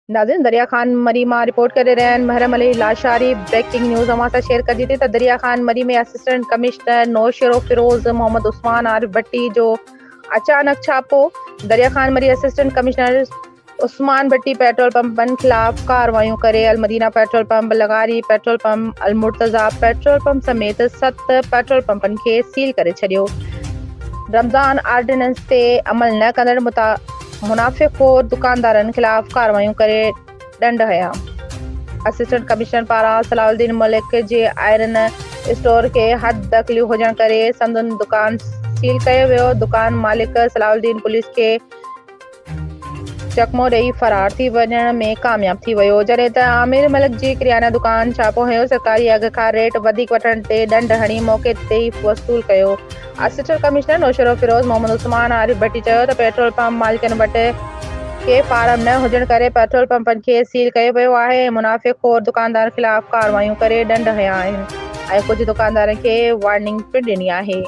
नाज़रीन, दरिया खान मरी मां रिपोर्ट करे रहिया आहिनि महरम अली लाशारी। ब्रेकिंग न्यूज़ अवां सां शेयर कजी थी त दरिया खान मरी में असिस्टेंट कमिश्नर नौशरो फिरोज़ मोहम्मद उस्मान आरिफ भट्टी जो अचानक छापो। Darya Khan Mari assistant commissioner Usman Bhatti petrol पंपनि खिलाफ कार्रवाइयूं करे Almadina petrol pump, Lagari petrol pump, Almurtaza petrol pump समेत 7 पेट्रोल पंपनि खे सील करे छॾियो। रमज़ान ऑर्डिनेंस ते अमल न कंदड़ मुनाफ़िक़ोर दुकानदारनि खिलाफ कार्रवाइयूं करे ॾंड हया। असिस्टेंट कमिश्नर पारां सलाउद्दीन मलिक जे आयरन स्टोर खे हद दख़ली हुजण करे संदन दुकान सील कयो वियो। दुकान मालिक सलाउद्दीन पुलिस खे चकमो ॾेई फरार थी वञण में कामयाब थी वियो, जॾहिं त आमिर मलिक जी किरियाना दुकान छापो हयो। सरकारी अघ खां रेट वधीक वठण ते ॾंड हणी मौक़े ते ई वसूल कयो। असिस्टेंट कमिश्नर नौशरो फिरोज़ मोहम्मद उस्मान आरिफ भट्टी चयो त पेट्रोल पंप मालिकनि वटि के फार्म न हुजण करे पेट्रोल पंपनि खे सील कयो वियो आहे। मुनाफ़िक़ोर दुकानदारनि खिलाफ कार्रवाइयूं करे ॾंड हया आहिनि ऐं कुझु दुकानदारनि खे वार्निंग पिणु ॾिनी आहे।